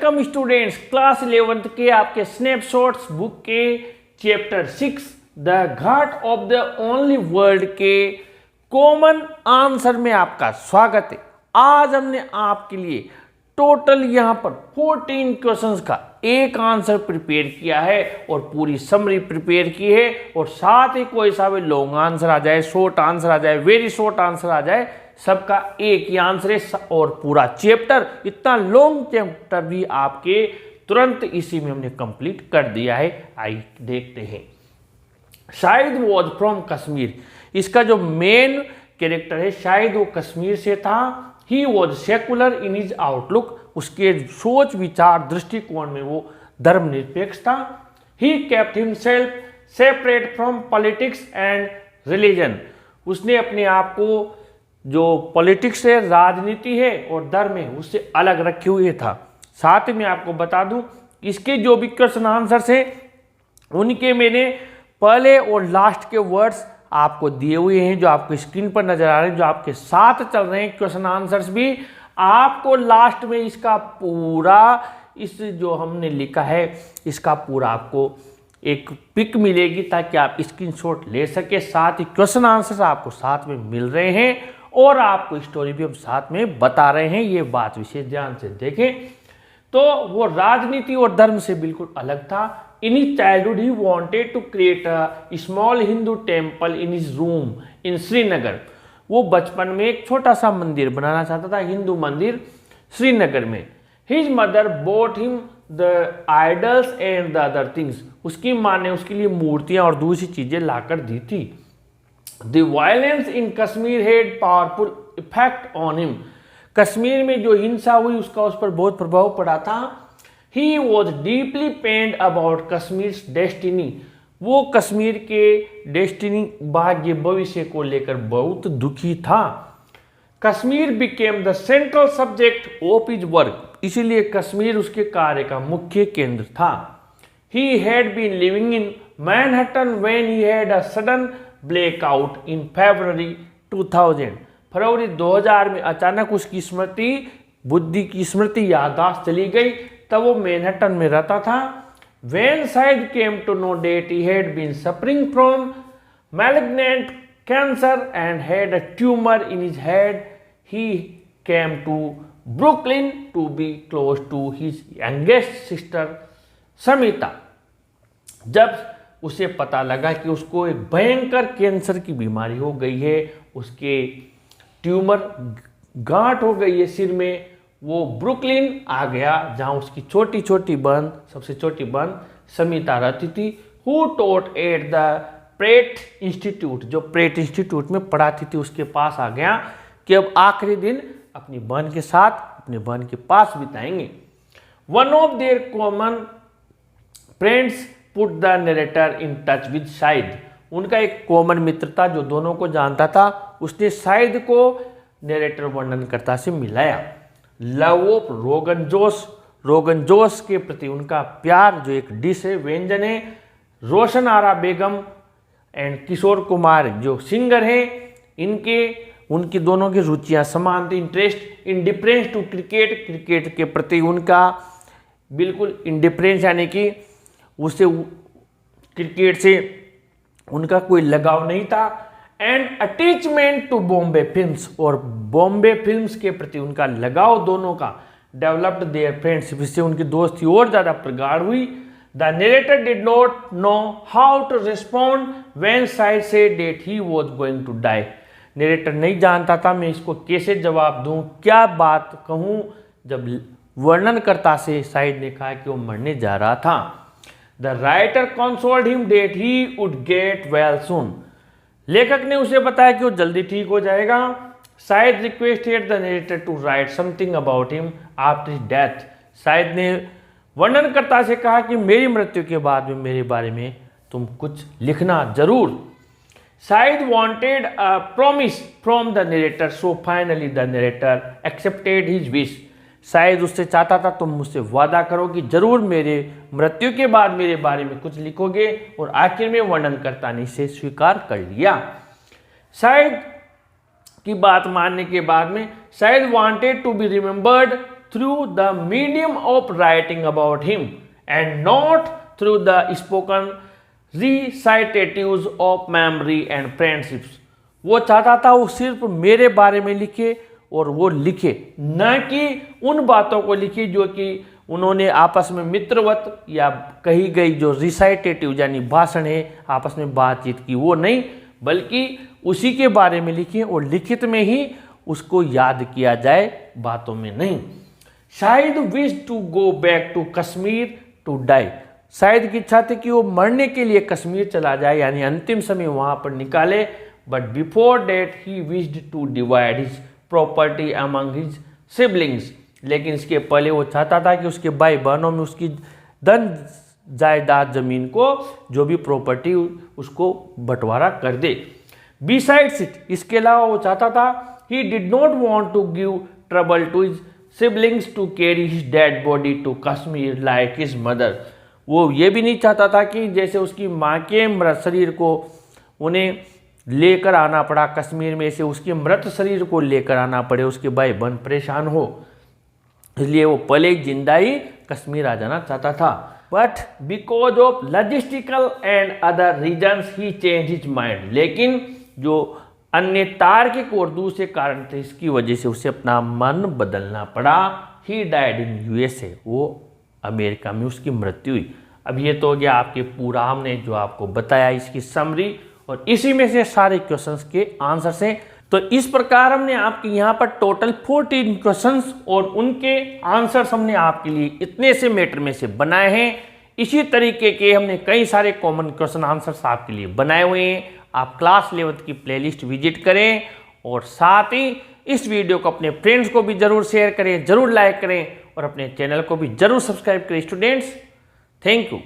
Welcome students, class 11th के आपके snapshots book के chapter 6 the Ghat of the only world के common answer में आपका स्वागत है। आज हमने आपके लिए टोटल यहाँ पर 14 क्वेश्चंस का एक आंसर प्रिपेयर किया है और पूरी समरी प्रिपेयर की है, और साथ ही कोई सा भी लॉन्ग आंसर आ जाए, शॉर्ट आंसर आ जाए, वेरी शॉर्ट आंसर आ जाए, सबका एक ही आंसर है। और पूरा चैप्टर, इतना लॉन्ग चैप्टर भी आपके तुरंत इसी में हमने कंप्लीट कर दिया है। आइए देखते हैं। शाहिद वॉज फ्रॉम कश्मीर, इसका जो मेन कैरेक्टर है शायद वो कश्मीर से था। He was secular in his outlook, उसके सोच विचार दृष्टिकोण में वो धर्मनिरपेक्ष था। He kept himself separate from politics and religion, उसने अपने आप को जो पॉलिटिक्स है, राजनीति है और धर्म है, उससे अलग रखे हुए था। साथ में आपको बता दूं, इसके जो भी क्वेश्चन आंसर्स हैं उनके मैंने पहले और लास्ट के वर्ड्स आपको दिए हुए हैं, जो आपको स्क्रीन पर नजर आ रहे हैं, जो आपके साथ चल रहे हैं क्वेश्चन आंसर्स भी। आपको लास्ट में इसका पूरा, इस जो हमने लिखा है इसका पूरा आपको एक पिक मिलेगी ताकि आप स्क्रीनशॉट ले सके। साथ ही क्वेश्चन आंसर्स आपको साथ में मिल रहे हैं और आपको स्टोरी भी हम साथ में बता रहे हैं। ये बात विशेष ध्यान से देखें तो वो राजनीति और धर्म से बिल्कुल अलग था। In his childhood he wanted to create a small Hindu temple in his room in Srinagar, वो बचपन में एक छोटा सा मंदिर बनाना चाहता था, हिंदू मंदिर श्रीनगर में। His mother boat him the idols and the other things, उसकी माँ ने उसके लिए मूर्तियां और दूसरी चीजें लाकर दी थी। The violence in Kashmir had powerful effect on him, Kashmir में जो हिंसा हुई उसका उस पर बहुत प्रभाव पड़ा था। He was deeply pained about Kashmir destiny, वो कश्मीर के डेस्टिनी, भाग्य, भविष्य को लेकर बहुत दुखी था। Kashmir became the central subject of his work, इसीलिए कश्मीर उसके कार्य का मुख्य केंद्र था। He had been living in Manhattan when he had a sudden blackout in February 2000, फरवरी 2000 में अचानक उसकी स्मृति, बुद्धि की स्मृति, याददाश्त चली गई, तब वो मैनहट्टन में रहता था। When Syed came to know that he had been suffering from malignant cancer and had a tumor in his head, he came to Brooklyn to be close to his youngest sister Samita. जब उसे पता लगा कि उसको एक भयंकर cancer की बीमारी हो गई है, उसके ट्यूमर, गांठ हो गई है सिर में, वो ब्रुकलिन आ गया जहां उसकी छोटी छोटी बहन, सबसे छोटी बहन समिता रहती थी। Who taught at the parade institute, जो प्रेट इंस्टीट्यूट में पढ़ाती थी, उसके पास आ गया कि अब आखिरी दिन अपनी बहन के साथ, अपने बहन के पास बिताएंगे। One of their common friends put the narrator in touch with Shahid, उनका एक कॉमन मित्र था जो दोनों को जानता था, उसने शाहिद को नरेटर वर्णनकर्ता से मिलाया। लव ऑफ रोगन जोश, रोगन जोश के प्रति उनका प्यार, जो एक डिश है, व्यंजन है। रोशन आरा बेगम एंड किशोर कुमार जो सिंगर हैं, उनकी दोनों की रुचियां समान थी। Interest indifference to cricket, cricket के प्रति उनका बिल्कुल इंडिफरेंस, यानी कि उसे क्रिकेट से उनका कोई लगाव नहीं था। And attachment to Bombay films, और बॉम्बे फिल्म्स के प्रति उनका लगाव दोनों का डेवलप्ड देयर फ्रेंडशिप, इससे उनकी दोस्ती और ज़्यादा प्रगाढ़ हुई। The narrator did not know how to respond when Shahid said that he was going to die, narrator नहीं जानता था मैं इसको कैसे जवाब दूं, क्या बात कहूं, जब वर्णनकर्ता से शाहिद ने कहा कि वो मरने जा रहा था। The writer consoled him that he would get well soon, लेखक ने उसे बताया कि वो जल्दी ठीक हो जाएगा। Shahid requested the narrator to write something about him after his death, Shahid ने वर्णनकर्ता से कहा कि मेरी मृत्यु के बाद में मेरे बारे में तुम कुछ लिखना जरूर। शायद wanted a promise from the narrator, so finally the narrator accepted his wish, शायद उससे चाहता था तुम मुझसे वादा करो कि जरूर मेरे मृत्यु के बाद मेरे बारे में कुछ लिखोगे, और आखिर में वर्णनकर्ता ने इसे स्वीकार कर लिया। शायद की बात मानने के बाद में Shahid wanted to be remembered through the medium of writing about him and not through the spoken recitatives of memory and friendships। वो चाहता था वो सिर्फ मेरे बारे में लिखे और वो लिखे, न कि उन बातों को लिखे जो कि उन्होंने आपस में मित्रवत या कही गई जो रिसाइटेटिव यानी भाषण है आपस में बातचीत की, वो नहीं, बल्कि उसी के बारे में लिखे और लिखित में ही उसको याद किया जाए, बातों में नहीं। Shahid wish to go back to Kashmir to die, Shahid की इच्छा थी कि वो मरने के लिए कश्मीर चला जाए यानी अंतिम समय वहाँ पर निकाले। But before death he wished to divide his property among his siblings, लेकिन इसके पहले वो चाहता था कि उसके भाई बहनों में उसकी धन जायदाद जमीन को जो भी प्रॉपर्टी उसको बंटवारा कर दे। बिसाइड्स इट, इसके अलावा वो चाहता था he did not want to give trouble to his siblings to carry his dead body to Kashmir like his mother. वो ये भी नहीं चाहता था कि जैसे उसकी माँ के मृत शरीर को उन्हें लेकर आना पड़ा कश्मीर में, से उसके मृत शरीर को लेकर आना पड़े, उसके भाई बहन परेशान हो, इसलिए वो पहले जिंदा ही कश्मीर आ जाना चाहता था। But because of logistical and other reasons he change his mind, लेकिन जो अन्य तार्किक और दूसरे कारण थे इसकी वजह से उसे अपना मन बदलना पड़ा। ही डाइड इन यूएसए, वो अमेरिका में उसकी मृत्यु हुई। अब ये तो हो गया आपके पूरा हमने जो आपको बताया इसकी समरी, और इसी में से सारे क्वेश्चंस के आंसर्स हैं। तो इस प्रकार हमने आपके यहाँ पर टोटल 14 क्वेश्चंस और उनके आंसर्स हमने आपके लिए इतने से मैटर में से बनाए हैं। इसी तरीके के हमने कई सारे कॉमन क्वेश्चन आंसर्स आपके लिए बनाए हुए हैं। आप क्लास 11th की प्लेलिस्ट विजिट करें और साथ ही इस वीडियो को अपने फ्रेंड्स को भी जरूर शेयर करें, जरूर लाइक करें और अपने चैनल को भी जरूर सब्सक्राइब करें स्टूडेंट्स। Thank you.